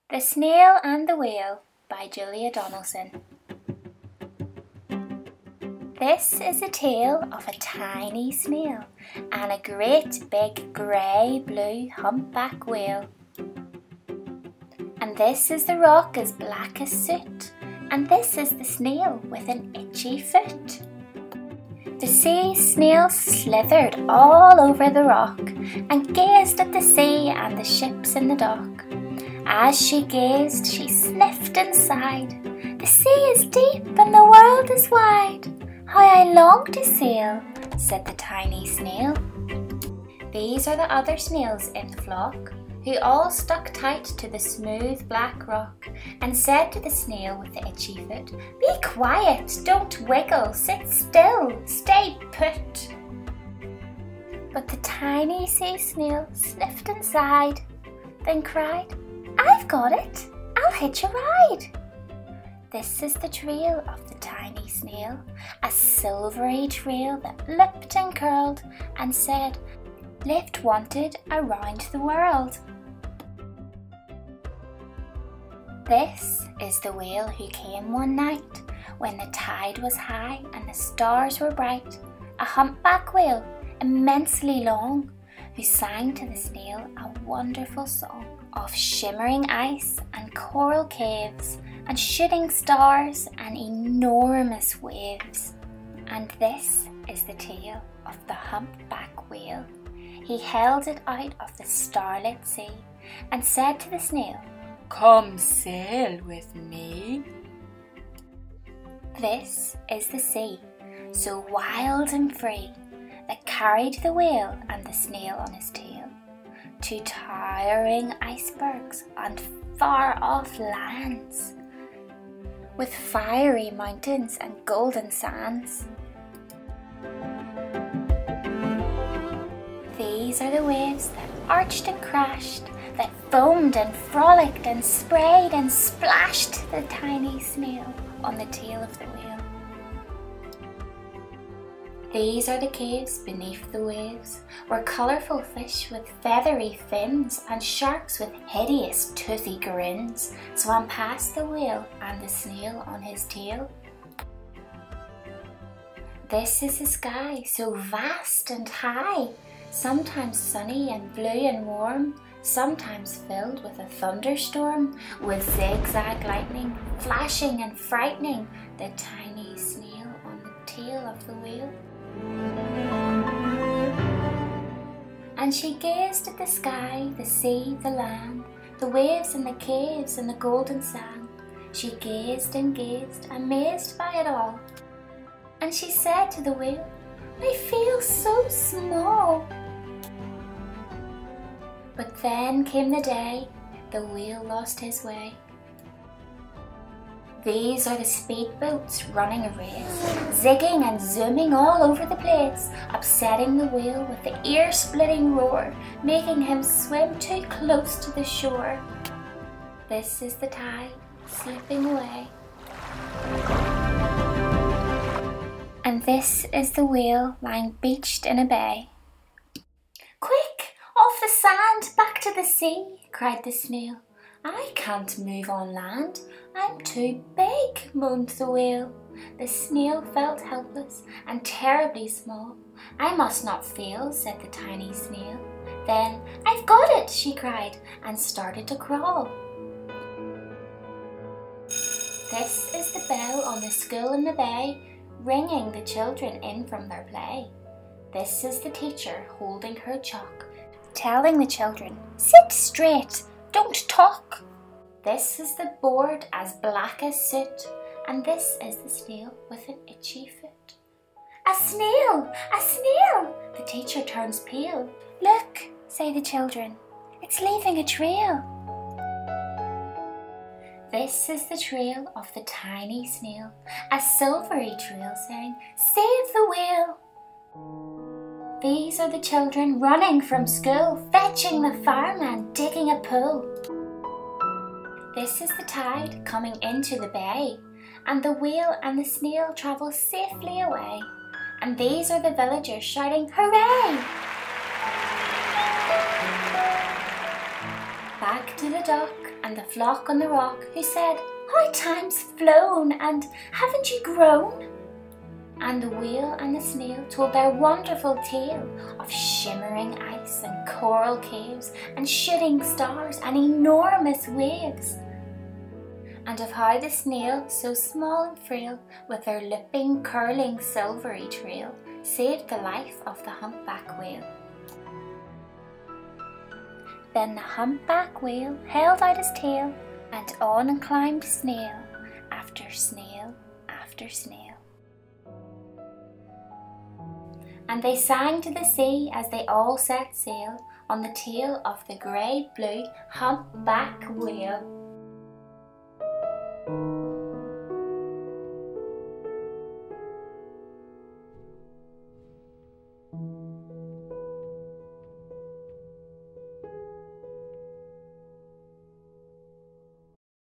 The Snail and the Whale by Donaldson. This is a tale of a tiny snail and a great big grey-blue humpback whale. And this is the rock as black as soot, and this is the snail with an itchy foot. The sea snail slithered all over the rock and gazed at the sea and the ships in the dock. As she gazed, she sniffed and sighed. The sea is deep and the world is wide. How I long to sail, said the tiny snail. These are the other snails in the flock, who all stuck tight to the smooth black rock and said to the snail with the itchy foot, "Be quiet, don't wiggle, sit still, stay put." But the tiny sea snail sniffed and sighed, then cried, "I've got it, I'll hitch a ride." This is the trail of the tiny snail, a silvery trail that lipped and curled and said, "Lift wanted around the world." This is the whale who came one night when the tide was high and the stars were bright, a humpback whale immensely long, who sang to the snail a wonderful song of shimmering ice and coral caves and shooting stars and enormous waves. And this is the tale of the humpback whale. He held it out of the starlit sea and said to the snail, "Come sail with me." This is the sea, so wild and free, that carried the whale and the snail on his tail to towering icebergs and far-off lands, with fiery mountains and golden sands. These are the waves that arched and crashed, that foamed and frolicked and sprayed and splashed the tiny snail on the tail of the whale. These are the caves beneath the waves, where colourful fish with feathery fins and sharks with hideous toothy grins swam past the whale and the snail on his tail. This is the sky, so vast and high, sometimes sunny and blue and warm, sometimes filled with a thunderstorm, with zigzag lightning flashing and frightening the tiny snail on the tail of the whale. And she gazed at the sky, the sea, the land, the waves and the caves and the golden sand. She gazed and gazed, amazed by it all. And she said to the whale, "I feel so small." But then came the day the whale lost his way. These are the speedboats running a race, zigging and zooming all over the place, upsetting the whale with the ear-splitting roar, making him swim too close to the shore. This is the tide slipping away. And this is the whale lying beached in a bay. "Quick! Off the sand, back to the sea," cried the snail. "I can't move on land, I'm too big," moaned the whale. The snail felt helpless and terribly small. "I must not fail," said the tiny snail. Then, "I've got it," she cried, and started to crawl. This is the bell on the school in the bay, ringing the children in from their play. This is the teacher holding her chalk, telling the children, "Sit straight, don't talk." This is the board as black as soot, and this is the snail with an itchy foot. "A snail! A snail!" The teacher turns pale. "Look," say the children, "it's leaving a trail." This is the trail of the tiny snail, a silvery trail saying, "Save the whale." These are the children running from school, fetching the fireman, digging a pool. This is the tide coming into the bay, and the whale and the snail travel safely away. And these are the villagers shouting, "Hooray!" Back to the dock and the flock on the rock, who said, "How time's flown, and haven't you grown?" And the whale and the snail told their wonderful tale of shimmering ice and coral caves and shooting stars and enormous waves, and of how the snail, so small and frail, with her lipping, curling, silvery trail, saved the life of the humpback whale. Then the humpback whale held out his tail, and on and climbed snail after snail after snail. And they sang to the sea as they all set sail on the tail of the grey-blue humpback whale.